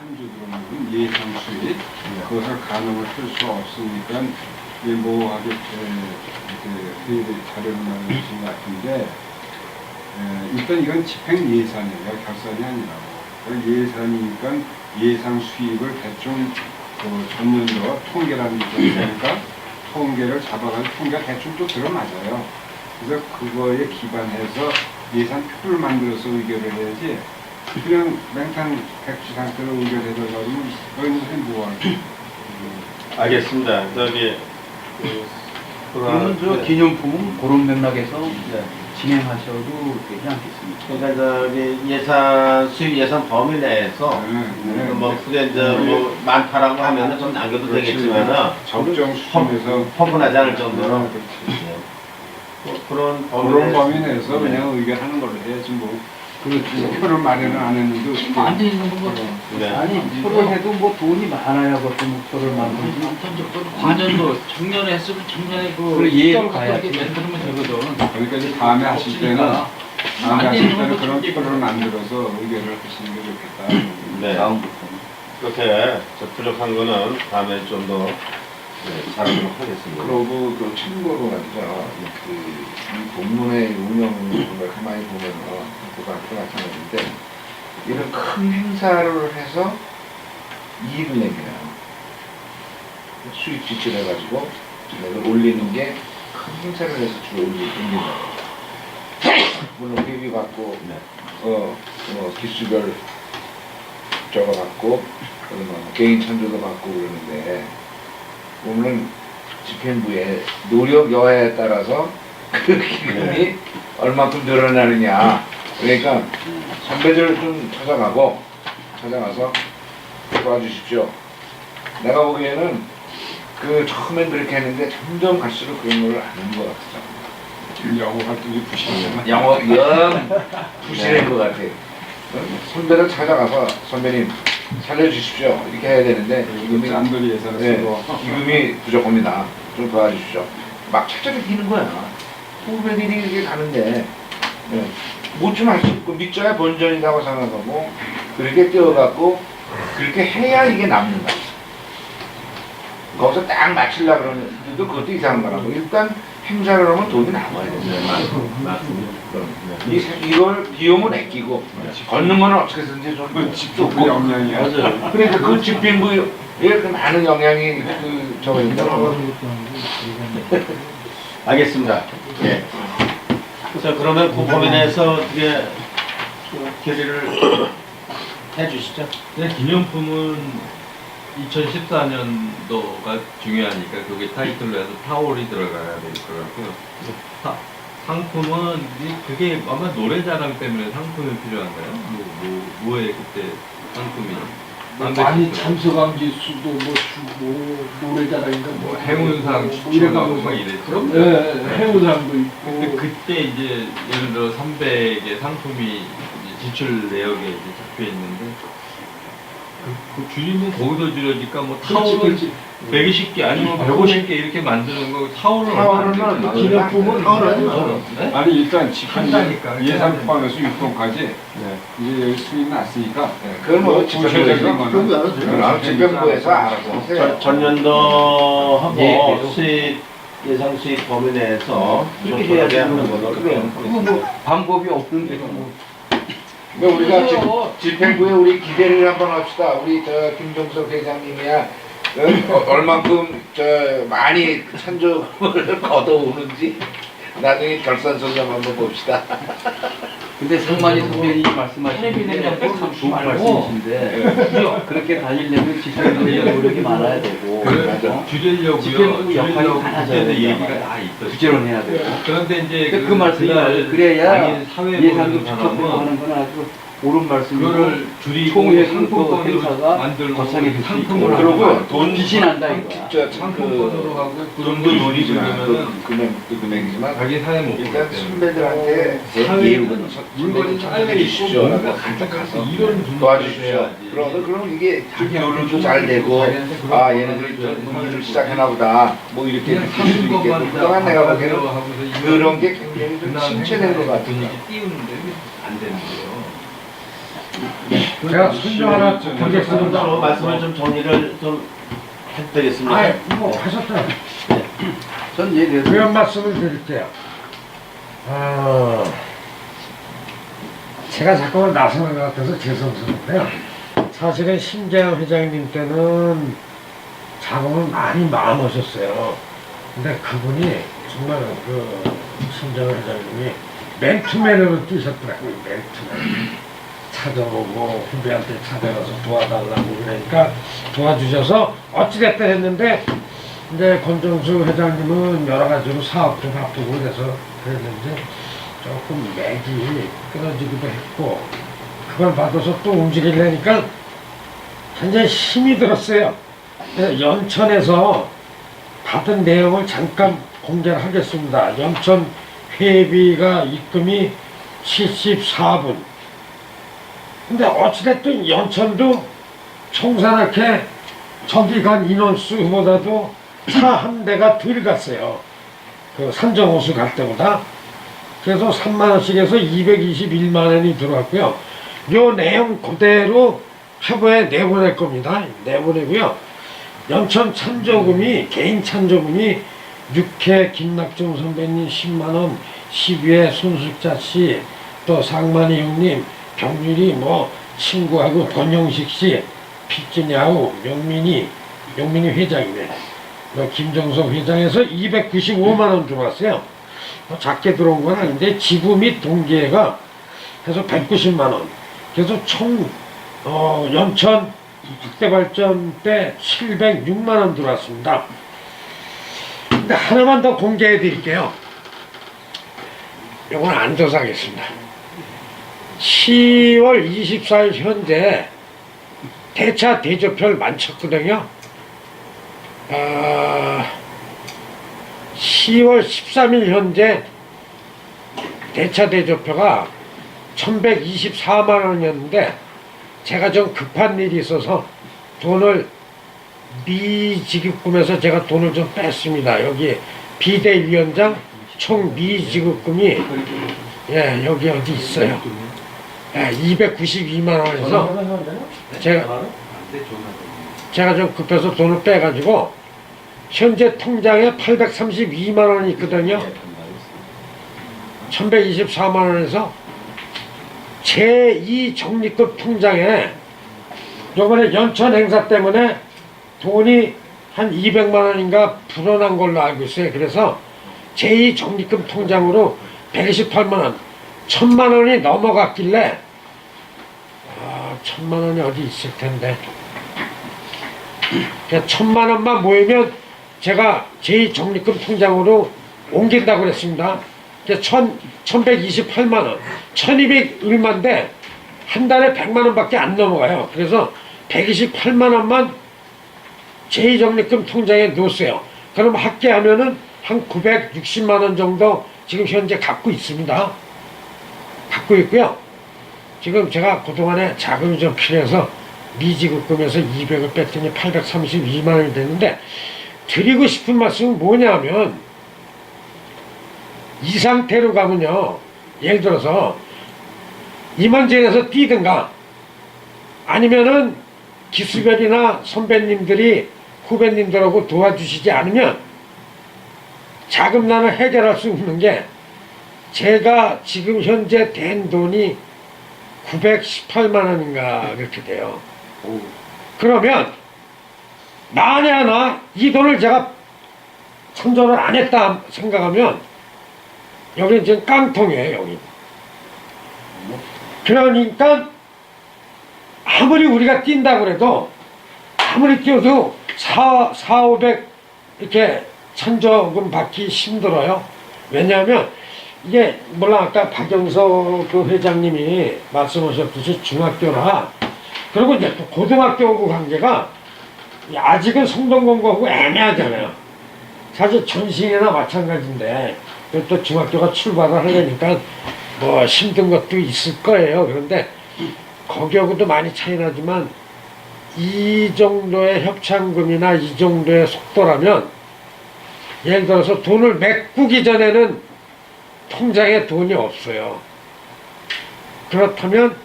찬조 들어오는 예상 수입 그것을 가늠을 할 수 없으니까 모호하게 회의를 자료를 만드신 것 같은데 일단 이건 집행 예산이에요. 결산이 아니라고. 예산이니까 예상 수입을 대충 전년도 통계라는 게 있으니까 통계를 잡아가지고 통계가 대충 또 들어맞아요. 그래서 그거에 기반해서 예산표를 만들어서 의결을 해야지 그냥 맹탕 백지 상태로 의결해서 가면 너희는 뭐하지? 알겠습니다. 저기 그러면 저 기념품은 그런 맥락에서 진행하셔도 되지 않겠습니까? 그러니까 저기 예산 수입 예산 범위 내에서 뭐 그게 이제 뭐 많다라고 하면은 좀 남겨도 되겠지만은 적정 수준에서 허분하지 않을 정도로 그런 범위 내에서 그냥 의결하는 걸로 해야지 뭐. 그렇지. 표를 마련을 안 했는데 어떻게 안 되는 거 네. 아니 표를 해도 뭐 돈이 많아야 그것도 목표를 만들지. 관전도 작년에 했으면 작년에 그리고 이해를 갖고 가야지. 이렇게 만들면 되거든. 그러니까 이제 다음에 하실 때는 안 되는 건 그런 좀 표를 만들어서 의결을 하시는 게 좋겠다. 네. 다음부터는. 그렇게 저 부족한 거는 다음에 좀 더 잘하도록 하겠습니다. 그러고 그 참고로 말이죠. 이 본문의 운영을 가만히 보면은 그거 마찬가지인데 이런 큰 행사를 해서 이익을 내면 수익 지출해가지고 이걸 올리는 게 큰 행사를 해서 주로 올린다. 물론 회비 받고 기수별 저거 받고 개인 찬조도 받고 그러는데. 보면 집행부의 노력 여하에 따라서 그 기금이 얼마큼 늘어나느냐. 그러니까 선배들을 좀 찾아가서 도와주십시오. 내가 보기에는 그 처음엔 그렇게 했는데 점점 갈수록 그런 걸 아는 것 같아요. 영어 활동이 부실하잖아. 영어 영 부실한 것 같아. 선배를 찾아가서 선배님 살려주십시오. 이렇게 해야 되는데 이금이 짠돌이 예산을 쓰고 기금이 부족합니다. 좀 도와주십시오. 막 찾아다니는 거야. 후배들이 이렇게 가는데 뭐 좀 할 수 있고 믿져야 본전이라고 생각하고 그렇게 뛰어갖고 그렇게 해야 이게 남는다. 거기서 딱 맞추려고 그러는데도 그것도 이상한 거라고. 일단 행사를 하면 돈이 남아야 된다. 이걸 비용은 아끼고 걷는 건 어떻게든지 좀 집도 그 역량이야. 그러니까 그 집행부에 그 많은 영향이 저거 있다고. 알겠습니다. 예. 자 그러면 그 범위 내에서 어떻게 결의를 해주시죠. 네, 기념품은 2014년도가 중요하니까 그게 타이틀로 해서 타올이 들어가야 될 것 같고요. 상품은 그게 아마 노래자랑 때문에 상품이 필요한가요? 뭐에 그때 상품이 많이 참석한 기수도 노래자랑인가 뭐 행운상 추천하고 막 이랬죠. 행운상도 있고. 근데 그때 이제 예를 들어 300의 상품이 이제 지출 내역에 이제 적혀 있는데 그 줄이면 거기서 줄여지니까 뭐 타올은 120개 아니면 150개 이렇게 만드는 거 타올은 타올은 기념품은 네? 아니 일단 집행 한다니까. 예산 포함해서 6돈까지 이제 수입 났으니까 그건 뭐 구체적인 거는 집행부에서 알아서 하세요. 전년도하고 예, 수입 예상 수입 범위 내에서 이렇게 좀 해야지 하는 그런 걸로 그거 뭐 방법이 없는데 뭐. 근데 우리가 집행부에 우리 기대를 한번 합시다. 우리 저 김종석 회장님이야 얼만큼 저 많이 찬조를 걷어오는지 나중에 결산서점 한번 봅시다. 근데 상만이 선배님이 말씀하시는 게 참 좋은 말씀이신데 그렇게 다니려면 집행부의 노력이 많아야 되고 줄이려고요. 집행부 역할이 많아져야 그때도 얘기가 된다. 다 있었죠. 부지런해야 되고 그런데 이제 그 말씀이 그날 그래야 당일 사회 예산도 보는 축적되고 사람은 하는 건 아주 옳은 말씀이고 그거를 줄이고 총회 상품권으로 행사가 만들고 거창해 될수 상품을 있고 하고 그러고 돈 빛이 난다 이거야. 저 상품권으로 하고 그 정도 돈도 돈이 돈이지만 들면은 그 금액이지만 자기 사회 못 일단 보기 때문에 선배들한테 사회는 물건이 잘해주십시오 라고 가서 이런 도와주십시오. 그럼 이게 노력도 잘 되고 아 얘네들이 일을 시작하나 보다 뭐 이렇게 그냥 느낄 수 있겠고 그동안 내가 보기에는 그런 게 굉장히 좀 침체된 것 같아요. 분위기 띄우는데 이게 안 되는 거예요. 제가 순정 하나 드리겠습니다. 서로 말씀을 좀 정리를 좀 해드리겠습니다. 아이, 뭐 하셨죠? 전 얘기해서 그런 말씀을 드릴게요. 제가 자꾸 나서는 것 같아서 죄송스러운데요. 사실은 신재영 회장님 때는 자금을 많이 마음하셨어요. 근데 그분이 정말 그 신재영 회장님이 맨투맨으로 뛰셨더라고요. 맨투맨. 찾아오고 후배한테 찾아가서 도와달라고 그러니까 도와주셔서 어찌됐든 했는데 이제 권정수 회장님은 여러 가지로 사업도 바쁘고 그래서 그랬는데 조금 맥이 끊어지기도 했고 그걸 받아서 또 움직이려니까 굉장히 힘이 들었어요. 그래서 연천에서 받은 내용을 잠깐 공개를 하겠습니다. 연천 회비가 입금이 74분. 근데 어찌됐든 연천도 총산학회 저기 간 인원수보다도 차 한 대가 덜 갔어요. 그 산정호수 갈 때보다. 그래서 3만원씩 해서 221만원이 들어왔고요. 요 내용 그대로 회보에 내보낼 겁니다. 내보내고요. 연천 찬조금이, 개인 찬조금이 6회 김낙종 선배님 10만원, 12회 손숙자씨, 또 상만이 형님, 경률이 뭐 친구하고 권영식씨, 피진이하고 용민이 회장이네. 김정석 회장에서 295만원 들어왔어요. 작게 들어온 건 아닌데 지부 및 동기회가 해서 190만원. 그래서 총 연천 국대발전 때 706만원 들어왔습니다. 근데 하나만 더 공개해 드릴게요. 이건 안 조사하겠습니다. 10월 24일 현재 대차 대조표를 만쳤거든요. 10월 13일 현재 대차 대조표가 1124만원이었는데 제가 좀 급한 일이 있어서 돈을 미지급금에서 제가 돈을 좀 뺐습니다. 여기 비대위원장 총 미지급금이 여기 어디 있어요. 292만원에서 제가 좀 급해서 돈을 빼가지고 현재 통장에 832만원이 있거든요. 1124만원에서 제2적립금 통장에 요번에 연천 행사 때문에 돈이 한 200만원인가 불어난 걸로 알고 있어요. 그래서 제2적립금 통장으로 128만원 1000만원이 넘어갔길래 1000만원이 어디 있을 텐데 1000만원만 모이면 제가 제2적립금 통장으로 옮긴다고 그랬습니다. 1128만원 1200 얼마인데 한 달에 100만원밖에 안 넘어가요. 그래서 128만원만 제2적립금 통장에 놓으세요. 그럼 합계하면은 한 960만원 정도 지금 현재 갖고 있습니다. 갖고 있고요. 지금 제가 그동안에 자금이 좀 필요해서 미지급금에서 200을 뺐더니 832만원이 됐는데 드리고 싶은 말씀은 뭐냐면 이 상태로 가면요. 예를 들어서 임원진에서 뛰든가 아니면은 기수별이나 선배님들이 후배님들하고 도와주시지 않으면 자금난을 해결할 수 없는 게 제가 지금 현재 된 돈이 918만원인가 그렇게 돼요. 그러면 만에 하나 이 돈을 제가 선전을 안 했다 생각하면 여기는 지금 깡통이에요. 여기. 그러니까 아무리 우리가 뛴다고 그래도 아무리 뛰어도 400 이렇게 천저금 받기 힘들어요. 왜냐하면 이게 물론 아까 박영석 그 회장님이 말씀하셨듯이 중학교나 그리고 이제 또 고등학교하고 관계가 아직은 성동공고하고 애매하잖아요. 사실 전신이나 마찬가지인데 또 중학교가 출발을 하려니까 뭐 힘든 것도 있을 거예요. 그런데 거기하고도 많이 차이 나지만 이 정도의 협찬금이나 이 정도의 속도라면 예를 들어서 돈을 메꾸기 전에는 통장에 돈이 없어요. 그렇다면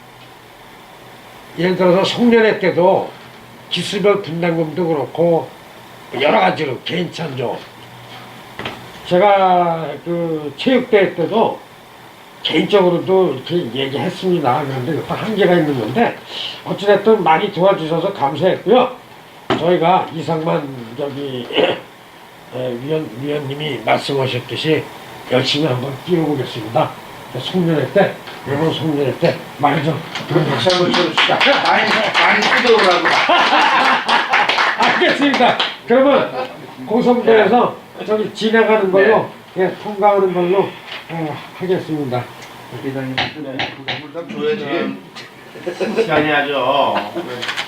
예를 들어서 송년회 때도 기수별 분담금도 그렇고 여러 가지로 괜찮죠. 제가 그 체육대회 때도 개인적으로도 이렇게 얘기했습니다. 그런데 또 한계가 있는 건데 어찌됐든 많이 도와주셔서 감사했고요. 저희가 이상만 저기 위원님이 말씀하셨듯이 열심히 한번 뛰어보겠습니다. 송년회 때, 이번 송년회 때 많이 좀 다시 한번 쳐주시다. 많이 뜯어오라고. 알겠습니다. 그러면 공성도에서 저기 진행하는 걸로 예, 통과하는 걸로 하겠습니다. 회장님 조회는 시간이 아주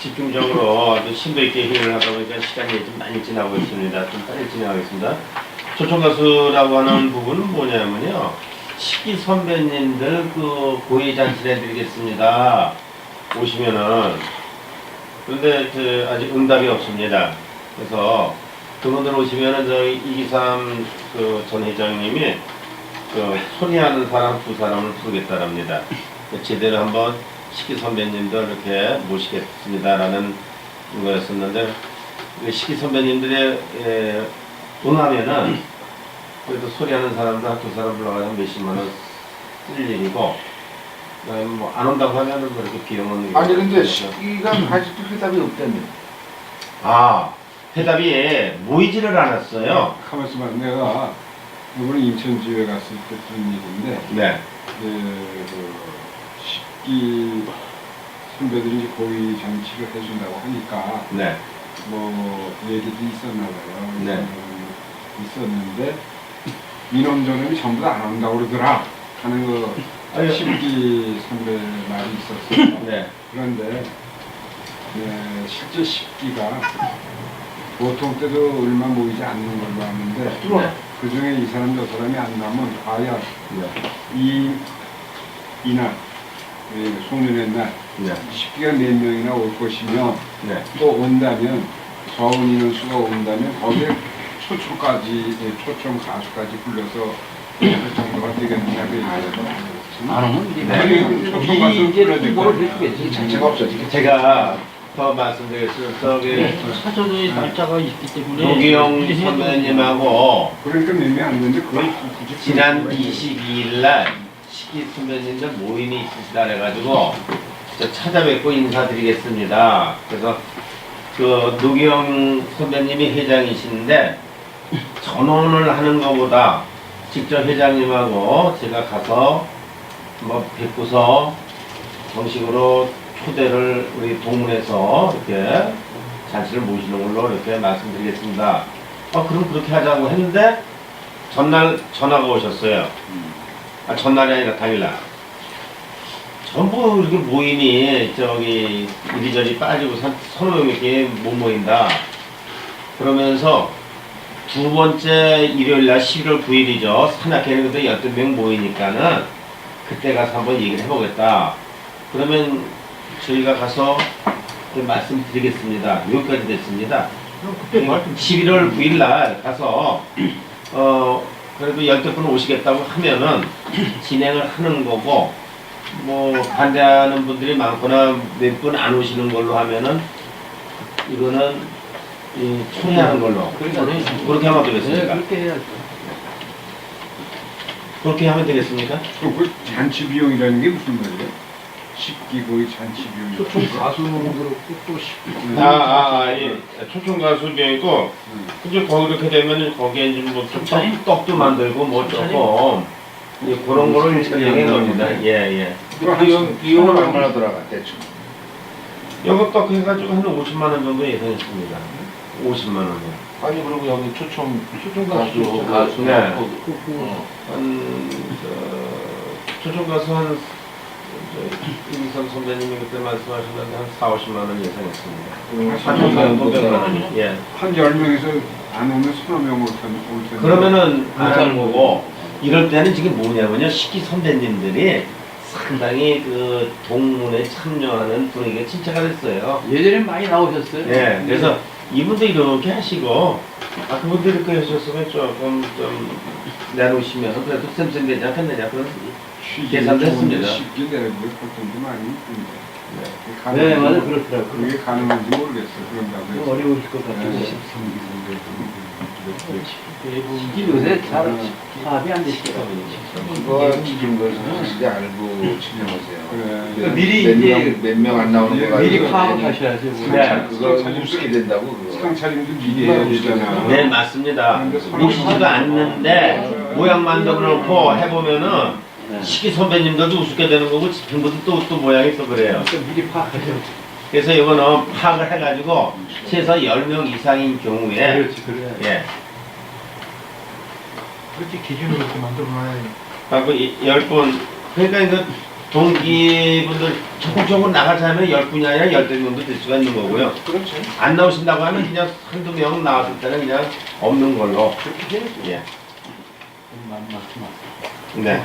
집중적으로 아주 심도 있게 회의를 하다 보니까 시간이 좀 많이 지나고 있습니다. 좀 빨리 진행하겠습니다. 초청가수라고 하는 부분은 뭐냐면요. 식기 선배님들 그 고위 잔치를 해드리겠습니다. 오시면은. 그런데 아직 응답이 없습니다. 그래서 그분들 오시면은 저희 이기삼 그 전 회장님이 그 소리하는 사람 두 사람을 부르겠다랍니다. 제대로 한번 식기 선배님들 이렇게 모시겠습니다라는 거였었는데 식기 선배님들의 응하면은 그래도 소리하는 사람들 한 두 사람 불러가지고 몇십만 원 쓸 일이고 뭐 안 온다고 하면은 뭐 이렇게 비용은 아니 근데 식기가 아직도 회답이 없다며. 아 회답이 모이지를 않았어요. 가만있어 봐. 내가 이번에 인천지회 갔을 때 들은 일인데 네. 그 식기 선배들이 이제 고위 잔치를 해준다고 하니까 네. 뭐 얘기도 있었나 봐요. 네. 있었는데 민원전원이 전부 다 안 온다고 그러더라 하는 거 식기 선배 말이 있었어요. 네. 그런데 실제 식기가 보통 때도 얼마 모이지 않는 걸로 아는데 네. 그 중에 이 사람 저 사람이 안 나면 과연 이날 송년회 날 네. 식기가 몇 명이나 올 것이며 네. 또 온다면 적은 인원수가 온다면 거기에 초청 가수까지 불러서 그 정도가 되겠느냐 그 얘기죠. 안 오면 초청 가수 이제 불러야 될 홍보를 거예요. 해주겠지. 자체가 없어지겠지. 제가 더 말씀드리겠습니다. 저기 사전에 날짜가 있기 때문에 노기영 선배님하고 그러니까 몇 명 안 되는데 그걸 굳이 지난 22일 날 식기 선배님들 모임이 있으시다 그래가지고 저 찾아뵙고 인사드리겠습니다. 그래서 그 노기영 선배님이 회장이신데 전원을 하는 것보다 직접 회장님하고 제가 가서 뭐 뵙고서 정식으로 초대를 우리 동문에서 이렇게 잔치를 모시는 걸로 이렇게 말씀드리겠습니다. 그럼 그렇게 하자고 했는데 전날 전화가 오셨어요. 전날이 아니라 당일날. 전부 이렇게 모임이 저기 이리저리 빠지고 서너 명밖에 못 모인다. 그러면서 두 번째 일요일날 11월 9일이죠. 산악회는 그때 12명 모이니까는 그때 가서 한번 얘기를 해보겠다. 그러면 저희가 가서 말씀드리겠습니다. 여기까지 됐습니다. 11월 9일날 가서 그래도 10분 오시겠다고 하면은 진행을 하는 거고 뭐 반대하는 분들이 많거나 몇 분 안 오시는 걸로 하면은 이거는 총회하는 걸로 그렇게 하면 되겠습니까? 그렇게 해야죠. 그렇게 하면 되겠습니까? 그 잔치 비용이라는 게 무슨 말이에요? 식기 거의 잔치 비용. 초청 가수는 그렇고 또 식기. 예. 초청 가수 비용이고 이제 거기 이렇게 되면 거기에 이제 뭐 떡도 만들고 뭐 조금 그런 거를 예정해 놓습니다. 예. 비용은 얼마나 들어가 대충? 요거 떡 해가지고 한 50만 원 정도 예상했습니다. 50만 원이요. 아니 그리고 여기 초청 가수. 네. 초청 가수 한 임선 선배님이 그때 말씀하셨는데 한 4, 50만 원 예상했습니다. 한 500만 원. 예. 한 10명에서 안 오면 서너 명 올 텐데. 그러면은 안 하는 거고 이럴 때는 지금 뭐냐면요. 식기 선배님들이 상당히 그 동문에 참여하는 분위기가 침체가 됐어요. 예전에 많이 나오셨어요. 예. 그래서 이분도 이렇게 하시고 그분도 이렇게 하셨으면 조금 좀 내놓으시면 그래도 쌤쌤 되지 않겠느냐 그런 계산도 했습니다. 쉽게 내려보게 보통도 많이 있는데. 네, 맞아요. 그렇더라고요. 그게 가능한지 모르겠어요. 그런다고 좀 해서. 어려우실 것 같아요. 네. 이게 요새 잘 파악이 안 되시더라고요. 그거 지금 것은 확실히 알고 진행하세요. 그래. 미리 이제 몇 명 안 나오는 거 미리 가지고 파악하셔야죠. 네. 그거 우습게 된다고 그거. 상차림도 미리 해야 되잖아. 네, 맞습니다. 우시지도 않는데 모양 만들어 놓고 해보면은 네. 시기 선배님들도 우습게 되는 거고 지금부터 또 모양이 또 그래요. 미리 파악하셔야죠. 그래서 이거는 파악을 해가지고 최소 10명 이상인 경우에 그렇지, 그래. 예, 그렇게 기준으로 이렇게 만들어놔야 하고 10분 그러니까 이거 동기분들 적극적으로 나가자면 10분이 아니라 10명도 될 수가 있는 거고요. 그렇죠. 안 나오신다고 하면 그냥 한두 명 나왔을 때는 그냥 없는 걸로. 예. 말씀하세요. 네.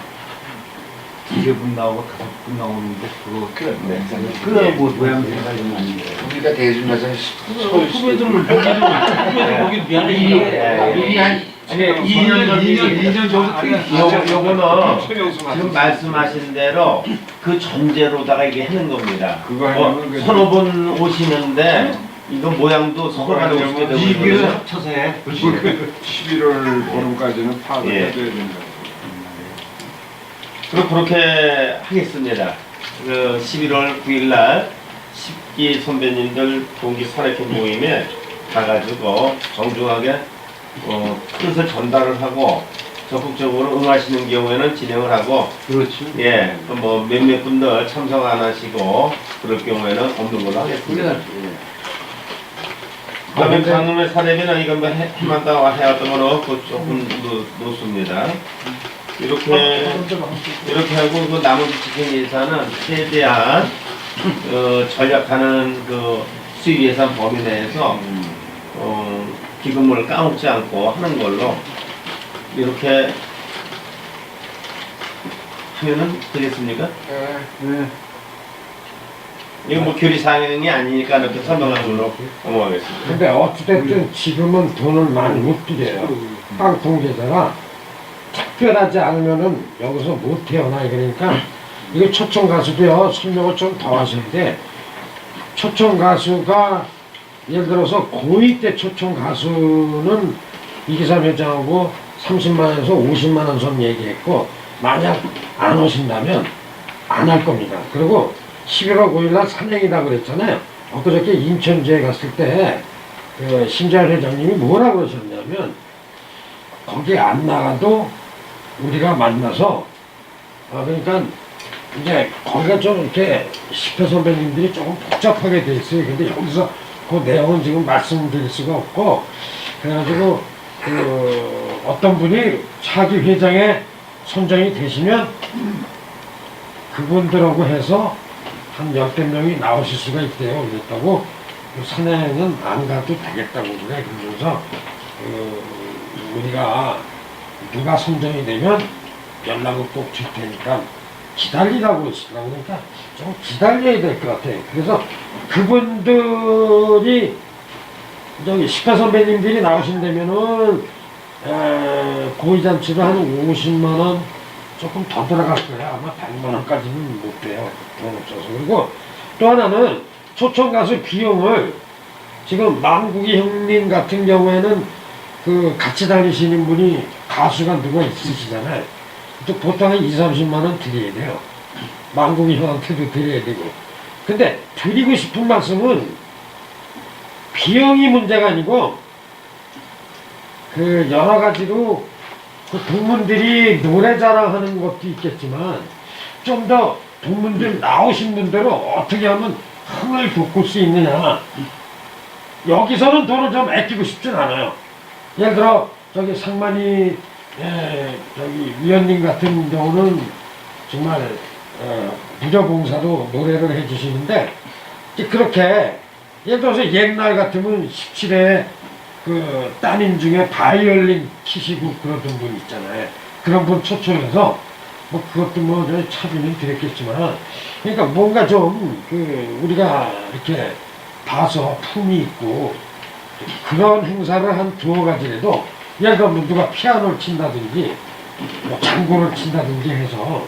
2분 나오고 5분 나오는데 그거 네. 그거 뭐 모양 생각이 아닌데. 우리가 대중에서 후배들은 보기 미안해. 미리 한 2년 전 2년 전부터 요거는 최명수 지금 말씀하신 대로 그 전제로다가 이게 하는 겁니다. 그거 하려면 그래도- 서너 분 오시는데 이거 모양도 서로 간에 오시게 되고 이기를 그러거든요. 합쳐서 해. 11월 보름까지는 파악을 예. 해줘야 된다. 그럼 그렇게 하겠습니다. 그 11월 9일 날 10기 선배님들 동기 산악회 모임에 가가지고 정중하게 뜻을 전달을 하고 적극적으로 응하시는 경우에는 진행을 하고 그렇죠. 예, 뭐 몇몇 분들 참석 안 하시고 그럴 경우에는 없는 걸로 하겠습니다. 그다음에 강릉의 사례비는 이건 뭐 해만 다 해왔던 거로 그 조금 놓습니다. 이렇게 하고 그 나머지 집행 예산은 최대한 전략하는 그 수입 예산 범위 내에서 기금을 까먹지 않고 하는 걸로 이렇게 하면은 되겠습니까? 네. 이거 뭐 교리 사항이 아니니까 이렇게 설명한 걸로 넘어가겠습니다. 근데 어찌됐든 지금은 돈을 많이 못 들여요. 방통제자가 특별하지 않으면은 여기서 못 태어나. 그러니까 이거 초청 가수도요 설명을 좀 더 하셔야 돼. 초청 가수가 예를 들어서 고2 때 초청 가수는 이기삼 회장하고 30만원에서 50만원 선 얘기했고, 만약 안 오신다면 안 할 겁니다. 그리고 11월 9일날 산행이다 그랬잖아요. 엊그저께 인천주에 갔을 때 그 신재환 회장님이 뭐라고 그러셨냐면, 거기 안 나가도 우리가 만나서 그러니까 이제 거기가 좀 이렇게 10회 선배님들이 조금 복잡하게 돼 있어요. 근데 여기서 그 내용은 지금 말씀드릴 수가 없고, 그래가지고 그 어떤 분이 차기 회장에 선정이 되시면 그분들하고 해서 한 10대 명이 나오실 수가 있대요. 그랬다고 그 산행은 안 가도 되겠다고 그래. 그러면서 우리가 누가 선정이 되면 연락을 꼭 줄 테니까 기다리라고 했으라고. 그러니까 좀 기다려야 될 것 같아요. 그래서 그분들이 저기 10회 선배님들이 나오신다면은 고위잔치를 한 50만원 조금 더 들어갈 거야. 아마 100만원까지는 못 돼요. 돈 없어서. 그리고 또 하나는 초청 가수 비용을 지금 망국이 형님 같은 경우에는 그 같이 다니시는 분이 가수가 누가 있으시잖아요. 또 보통 한 2, 30만원 드려야 돼요. 망국이 형한테도 드려야 되고. 근데 드리고 싶은 말씀은 비용이 문제가 아니고 그 여러 가지로 그 동문들이 노래 자랑하는 것도 있겠지만 좀 더 동문들 나오신 분들은 어떻게 하면 흥을 돋굴 수 있느냐. 여기서는 돈을 좀 아끼고 싶진 않아요. 예를 들어 저기 상만이 저기 위원님 같은 경우는 정말 부저봉사로 노래를 해주시는데, 그렇게 예를 들어서 옛날 같으면 17회 그 따님 중에 바이올린 키시고 그러던 분 있잖아요. 그런 분 초청해서 뭐 그것도 뭐 차비는 드렸겠지만, 그러니까 뭔가 좀 그 우리가 이렇게 봐서 품이 있고 그런 행사를 한 두어 가지라도, 예를 들어 뭐 누가 피아노를 친다든지 뭐 장구를 친다든지 해서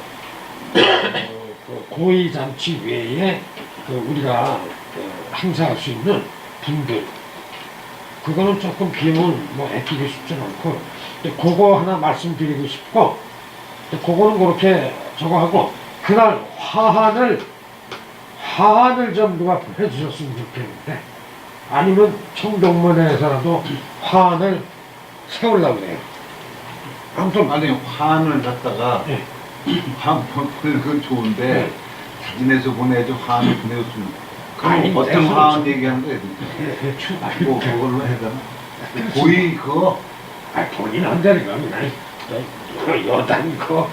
그 고위 잔치 외에 우리가 행사할 수 있는 분들 그거는 조금 비용을 뭐 아끼기 쉽지 않고 그거 하나 말씀드리고 싶고 그거는 그렇게 저거 하고 그날 화환을 좀 누가 해주셨으면 좋겠는데 아니면 청동문에서라도 화환을 세우려고 그래요. 아무튼 아니 화환을 갖다가 네. 화환 보내는 건 좋은데 사진에서 보내야지 화환을 보내줬으면 아니, 그럼 어떤 내가 화환 얘기하는 거야? 뭐 그 그걸로 해야 되나? 고의 그거 본인 안 되는 겁니다. 여단 거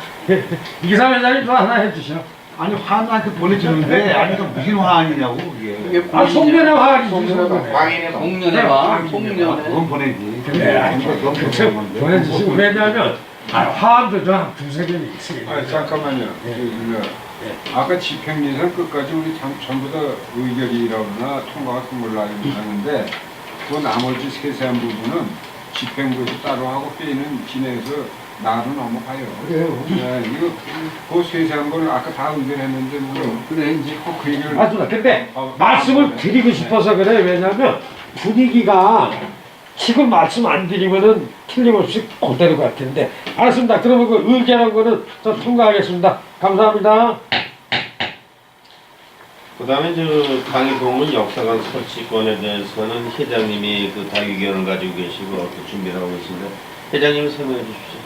이사회장이 또 하나 해주셔. 아니 화환한테 보내주는데 아니 그 무슨 화환이냐고 그게 송년회 화환이지. 광인의 송년회 와, 송년회. 그건 보내지 그래, 그건 그쵸. 보내주시고 왜냐하면 화환도 좀 한 두세 개는 있으니까. 아 잠깐만요. 아까 집행예산 끝까지 우리 전부 다 의결이라거나 통과가 스물나는데 그 나머지 세세한 부분은 집행부에서 따로 하고 회의는 진행해서 나로 넘어가요. 그래요. 네, 이거 그 세세한 걸 아까 다 의결했는데 뭐 그래 이제 꼭 그 얘기를 맞습니다. 근데 말씀을 드리고 싶어서 그래. 왜냐하면 분위기가 지금 말씀 안 드리면은 틀림없이 그대로 같은데. 알았습니다. 그러면 그 의결한 거는 저 통과하겠습니다. 감사합니다. 그 다음에 저 강의동문 역사관 설치권에 대해서는 회장님이 그 다 의견을 가지고 계시고 어떻게 준비를 하고 계신데 회장님 설명해 주십시오.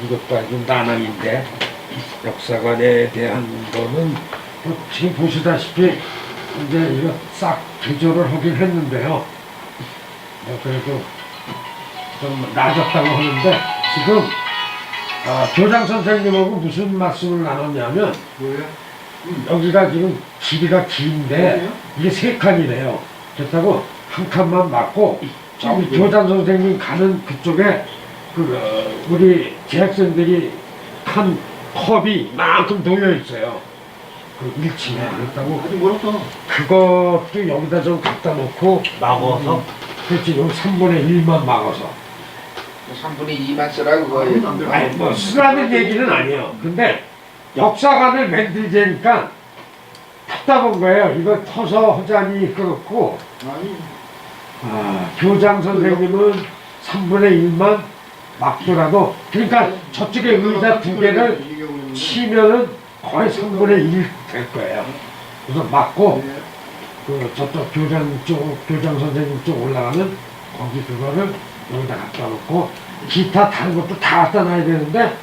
이것도 아주 난항인데 역사관에 대한 거는 뭐 지금 보시다시피 이제 이거 싹 개조를 하긴 했는데요. 그래도 좀 낮았다고 하는데 지금 교장 선생님하고 무슨 말씀을 나눴냐면 여기가 지금 길이가 긴데 이게 3칸이래요. 그렇다고 한 칸만 막고 저기 교장 선생님 가는 그쪽에 우리 재학생들이 한 컵이 이만큼 놓여 있어요. 그 1층에. 그렇다고 아직 멀었어 그것도 여기다 좀 갖다 놓고 막아서 그렇지. 여기 3분의 1만 막아서 3분의 2만 쓰라고 그거 아니 뭐 쓰라는 얘기는 아니에요. 근데 역사관을 만들자니까 답답한 거예요. 이거 터서 하자니 그렇고 교장 선생님은 3분의 1만 막더라도 그러니까 저쪽에 의자 2개를 치면은 거의 3분의 1 될 거예요. 그래서 막고 그 저쪽 교장 선생님 쪽 올라가면 거기 그거를 여기다 갖다 놓고 기타 다른 것도 다 갖다 놔야 되는데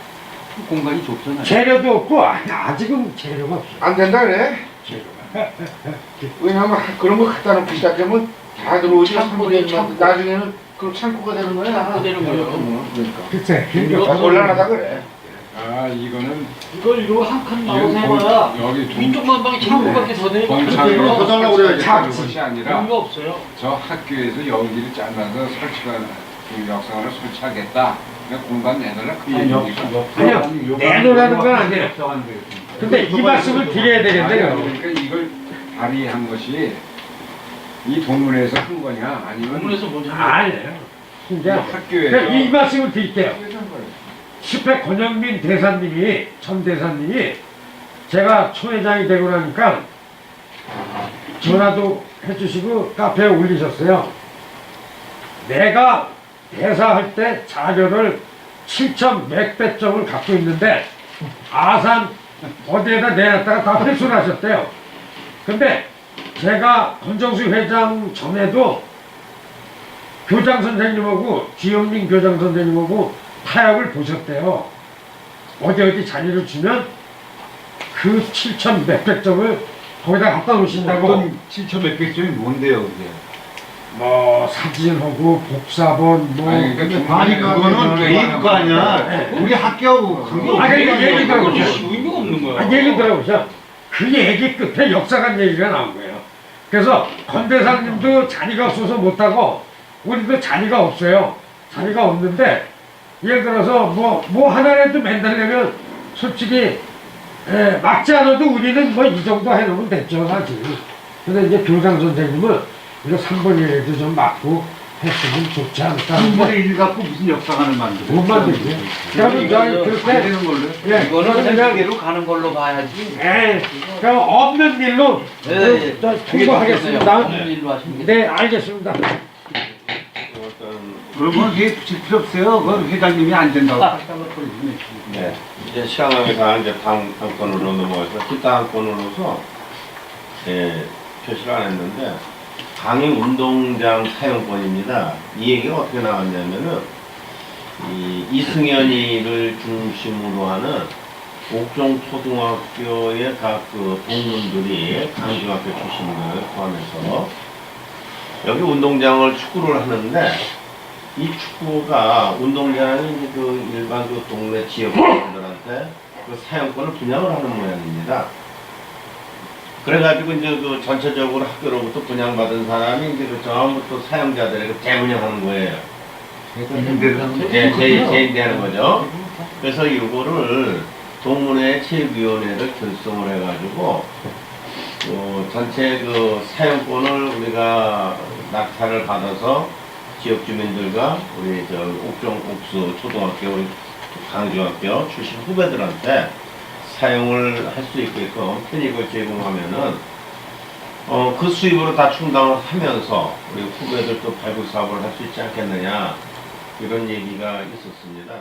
공간이 좁잖아요. 재료도 없고 아직은 재료가 없어요. 안 된다 그래. 재료가. 왜냐면 그런 거 갖다 놓고 시작하면 다 들어오지. 나중에는 그럼 창고가 되는 거야. 창고 되는 거예요. 그러니까. 글쎄, 다 곤란하다 그래. 이거는 이걸 이러고 한 칸 이건 나눠서 해봐야 여기 왼쪽만 방에 창고밖에 더 되는 거 동창으로 없어요. 해달라고 그래야지. 설치하는 것이 아니라 의미가 없어요. 저 학교에서 여기를 잘라서 그 역사관을 설치하겠다. 그러니까 공간 내달라 그 얘기니까. 아니요, 내놓으라는 건 아니에요. 근데 이 말씀을 드려야 되겠네요. 그러니까 이걸 발의한 것이 이 동문회에서 한 거냐 아니면 동문에서 먼저 아니에요. 이제 학교에서 이 말씀을 드릴게요. 10회 권영민 대사님이, 전 대사님이 제가 초회장이 되고 나니까 전화도 해주시고 카페에 올리셨어요. 내가 대사할 때 자료를 7천 몇백 점을 갖고 있는데 아산 어디에다 내놨다가 다 회수를 하셨대요. 근데 제가 권정수 회장 전에도 교장 선생님하고 지영민 교장 선생님하고 타협을 보셨대요. 어디 자리를 주면 그 7천 몇백 점을 거기다 갖다 놓으신다고. 어떤 7천 몇백 점이 뭔데요 그게? 뭐 사진하고 복사본 뭐 아니 그거는 개인 거 아니야. 우리 학교하고 관계 아 그러니까 얘기 들어보죠. 의미가 없는 거야. 얘기 들어보죠. 그 얘기 끝에 역사관 얘기가 나온 거예요. 그래서 권 대사님도 자리가 없어서 못하고 우리도 자리가 없어요. 자리가 없는데 예를 들어서 뭐 하나라도 만들려면 솔직히 막지 않아도 우리는 뭐 이 정도 해놓으면 됐죠 사실. 근데 이제 교장 선생님은 이거 3분의 1도 좀 막고 했으면 좋지 않을까. 3분의 1 갖고 무슨 역사관을 만들어? 못 만들지. 그러면 저희 안 그렇게 되는 걸로. 예, 이거는 그냥 생계로 가는 걸로 봐야지. 그럼 없는 일로 예, 저 통보하겠습니다. 없는 일로 하시는 게. 네, 알겠습니다. 그러면 그게 붙일 필요 없어요. 그건 회장님이 안 된다고 갖다 버리지. 네. 이제 시간관계상 이제 다음 건으로 넘어가서 기타 건으로서 표시를 안 했는데 강의 운동장 사용권입니다. 이 얘기가 어떻게 나왔냐면은 이 이승연이를 중심으로 하는 옥종 초등학교의 각 그 동문들이 강중학교 출신을 포함해서 여기 운동장을 축구를 하는데 이 축구가 운동장이 이제 그 일반 그 동네 지역 사람들한테 그 사용권을 분양을 하는 모양입니다. 그래가지고 이제 그 전체적으로 학교로부터 분양받은 사람이 이제 그 전부터 사용자들에게 재분양하는 거예요. 재임대하는 거죠. 그래서 이거를 동문회 체육위원회를 결성을 해가지고 전체 그 사용권을 우리가 낙찰을 받아서 지역 주민들과 우리 저 옥종 옥수 초등학교, 우리 강중학교 출신 후배들한테 사용을 할 수 있게끔 편익을 제공하면은 그 수입으로 다 충당을 하면서 우리 후배들도 발굴 사업을 할 수 있지 않겠느냐 이런 얘기가 있었습니다.